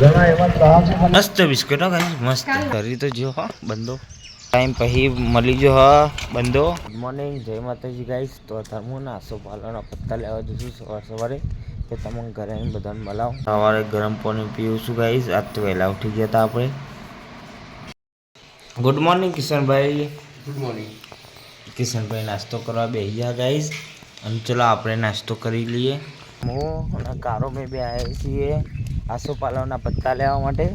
મસ્ત બિસ્કિટ હો ગાઈસ, મસ્ત કરી તો જો હો બંદો ટાઈમ પછી મળી જો હા બંદો. ગુડ મોર્નિંગ, જય માતાજી ગાઈસ. તો અત્યારે હું નાસ્તો પાલવાના પત્તા લેવા જઈશું સવારે કે તમે ઘરે આવીને બધાને બોલાવો. સવારે ગરમ પાણી પીવું છું ગાઈસ. આજ તો વહેલા ઉઠી ગયા હતા આપણે. Good morning Kishanbhai. Good morning. Kishanbhai નાસ્તો કરવા બેસી ગયા ગાઈસ. અને ચલો આપણે નાસ્તો કરી લઈએ. હું અને કારો મેં બે આવ્યા છીએ આસોપાલવના પત્તા લેવા માટે.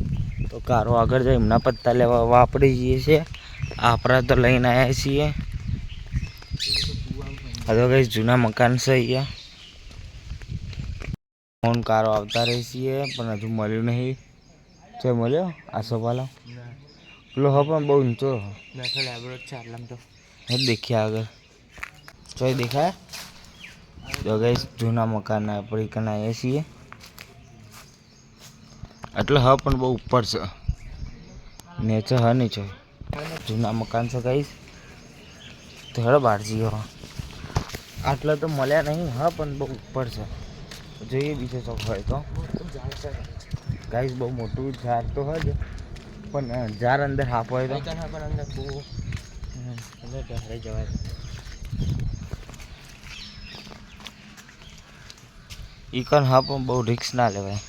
તો કારો આગળ જાય એમના પત્તા લેવા વાપરી જઈએ છીએ. આપણે તો લઈને આવ્યા છીએ. હવે કઈ જૂના મકાન છે અહીંયા. ફોન કારો આવતા રહી છીએ પણ હજુ મળ્યું નહીં. છે મળ્યો આસોપાલવ પેલો હો પણ બહુ ઊંચો દેખ્યા આગળ ચોય દેખાય. તો કઈ જૂના મકાન આપણે કન આવ્યા છીએ. એટલે હા પણ બહુ ઉપર છે નેચર હા નહીં છે. જૂના મકાન છે કઈ તો હેડો બહાર જઈએ. આટલા તો મળ્યા નહીં હા પણ બહુ ઉપર છે. જોઈએ બીજો ચોક હોય તો. ગાઈસ બહુ મોટું ઝાડ તો હોય પણ ઝાડ અંદર હાફ હોય તો જવાય. ઈકન હા પણ બહુ રિક્સ ના લેવાય.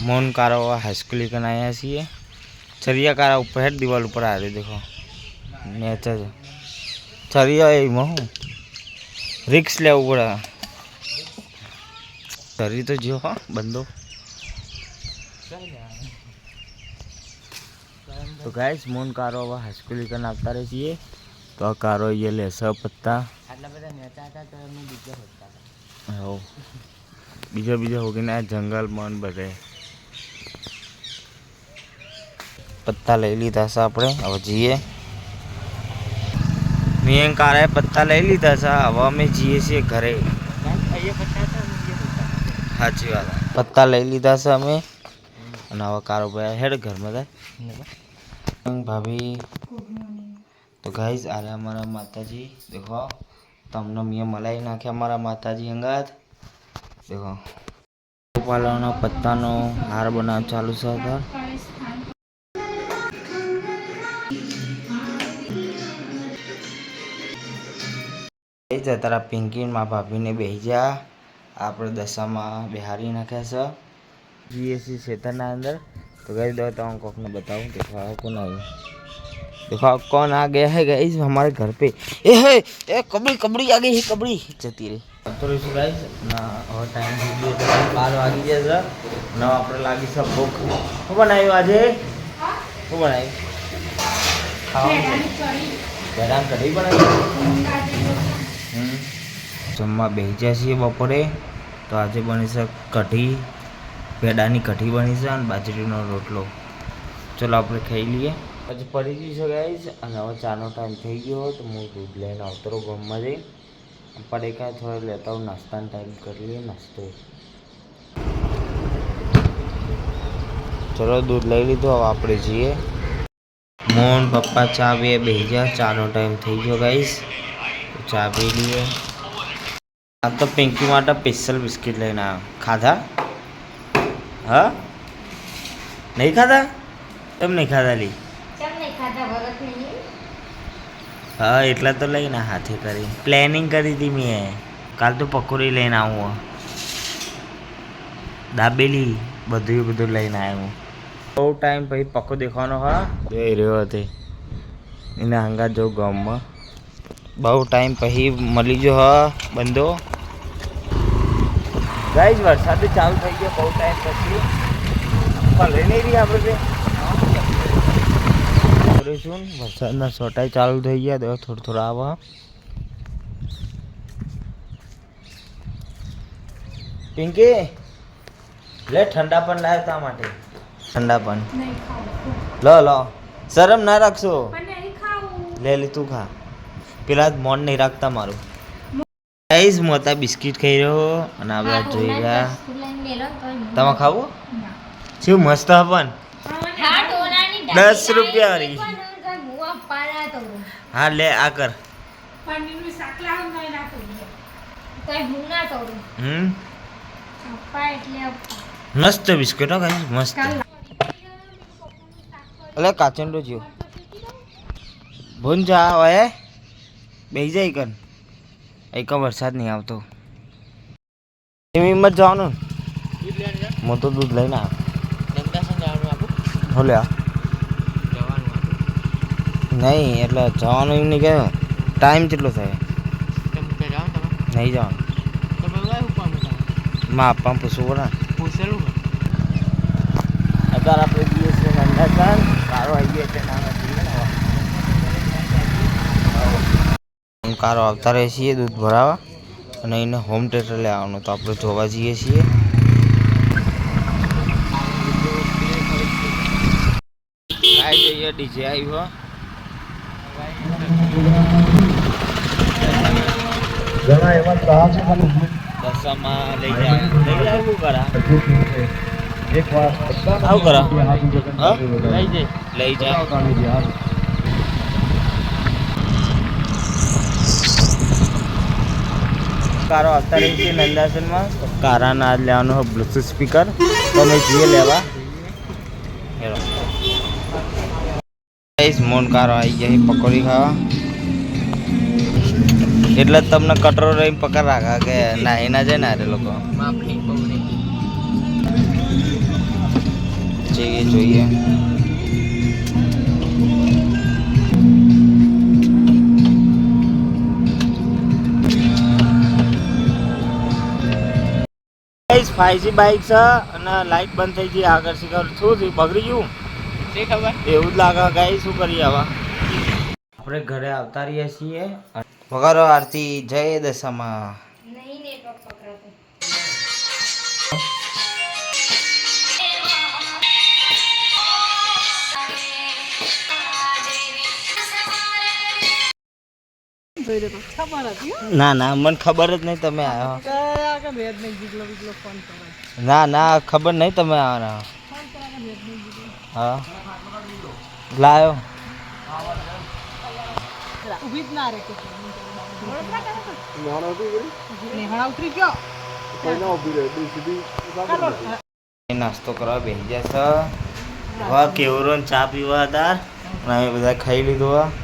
મોન કારો હાઈસ્કૂલ કન આવ્યા છીએ. છરિયા કારા ઉપર હેડ દિવાલ ઉપર આવ્યો દેખો નેચર છરિયા એમાં હું રિક્સ લેવું પડે. છરી તો જો હા બંદો. તો ગાઈસ મોન કારો હવે હાઈસ્કૂલ કન આવતા રહે છીએ. તો આ કારો એ લેશે પત્તા. બીજા હોગીને આ જંગલ મન બધે પત્તા લઈ લીધા છે આપણે. હવે જઈએ. મેં કારે પત્તા લઈ લીધા છે. હવે અમે જઈએ છીએ ઘરે. સાચી વાત. પત્તા લઈ લીધા છે અમે અને હવે કારો ભાઈ હેડ ઘરમાં જાય. ભાભી તો ગાઈસ આરે અમારા માતાજી દેખો તમને મેં મલાઈ નાખ્યા અમારા માતાજી અંગાત દેખો. પાલવના પત્તાનો હાર બનાવ ચાલુ છે. તારા પિંકી માં ભાભીને બેસી જા. આપણે દશામાં બિહારી નાખ્યા છે જીએસસી ખેતરના અંદર. તો गई दो तो आपको बताऊं. देखो कौन आया. देखो कौन आ गया है गाइस हमारे घर पे. ए है ए कबड़ी कबड़ी आ गई है. कबड़ी जती रही तो रही गाइस ना. और टाइम થઈ ગયો તો 12 વાગી જશે. ના આપણે લાગી છે ભૂખ. શું બનાવ્યું આજે? શું બનાવ્યું? ખાવાનું કઢી બનાવી. જમવા બેસી જાય છીએ બપોરે. તો આજે બની છે કઢી. પેડાની કઢી બની છે અને બાજરીનો રોટલો. ચલો આપણે ખાઈ લઈએ. પછી પડી ગઈ છે ગાઈસ અને હવે ચાનો ટાઈમ થઈ ગયો. તો હું દૂધ લઈને આવતો રહું ગામમાં જઈ. પડે કાંઈ થોડા લેતા હું નાસ્તાનો ટાઈમ કરી લઈએ નાસ્તો. ચલો દૂધ લઈ લીધું. હવે આપણે જઈએ. મોહન પપ્પા ચા બે બેસી ગયા. ચાનો ટાઈમ થઈ ગયો ગાઈસ. ચા પી લઈએ. આ તો પિંકી માટે સ્પેશિયલ બિસ્કિટ લઈને આવ્યો. ખાધા? હા નહીં ખાધા? કેમ નહીં ખાધા લી? હા એટલા તો લઈને હાથે કરી પ્લેનિંગ કરી હતી મેં. કાલ તો પકોડી લઈને આવું. દાબેલી બધું લઈને આવ્યો. બહુ ટાઈમ પછી પક્કો દેખવાનો હા જોઈ રહ્યો હતી એને હંગાત જવું ગામમાં. બહુ ટાઈમ પછી મળી ગયો હા બંદો. ગાઈસ વરસાદ ચાલુ થઈ ગયો બહુ ટાઈમ પછી. લઈ નહીં રહી આપણે શું વરસાદના છોટાઈ ચાલુ થઈ ગયા. તો થોડું આવે. પિંકી લે ઠંડા પણ લાવ્યો તા માટે. ઠંડા પણ લો શરમ ના રાખશો. લે તું ખા. પેલા મોન નહીં રાખતા મારું. ગાઈસ મોટા બિસ્કિટ ખાઈ રહ્યો અને આપણે જોઈ ગયા. તમે ખાવું? શું મસ્ત પણ 10 રૂપિયા વાળી. હા લે આ કર. મસ્ત બિસ્કિટ હો ગાઈસ મસ્ત. અલે કાચંડો જ્યો ભૂન જા ઓય બેહી જાય કન એક વરસાદ નહીં આવતો. હિંમત જવાનું હું તો દૂધ લઈને આવ્યો. લે નહીં એટલે જવાનું એમ નહીં કહ્યું. ટાઈમ કેટલો થાય નહીં જવાનું માં આપવા પૂછવું પડે. અત્યારે આપણે જઈએ છીએ નંદાસન. કારો આવી ગયો છે કારો આવતા રહે છીએ દૂધ ભરાવા અને એને હોમ થિયેટર લેવાનું તો આપણે જોવા જઈએ છીએ. આવી જઈએ ડીજે આવ્યો દશામાં લઈ જાય શું કરા આવું કરા લઈ જાય કારો આવતા રહી છે નંદાસનમાં. કારાના આજ લેવાનું હોય બ્લુટૂથ સ્પીકર તો અમે જઈએ લેવા. મોન કારો આવી જાય પકોડી ખાવા એટલે જ તમને કટરો રહીને પકડ રાખા કે ના એના જાય ને અરે લોકો જોઈએ. ફાઈજી બાઇક છે અને લાઈટ બંધ થઈ ગઈ આગળ શીખર શું થયું બગડી ગયું ખબર એવું જ લાગે ગાઈ શું કરીએ હવે. આપણે ઘરે આવતા રહીએ છીએ. વગાડો આરતી જય દશામાં. ના ના મને ખબર જ નહીં તમે આવ્યો. ના ના ખબર નહીં તમે આવવાના. હા લાયો નાસ્તો કરવા બેસી જશે. કેવરો ચા પીવા હતા બધા ખાઈ લીધું.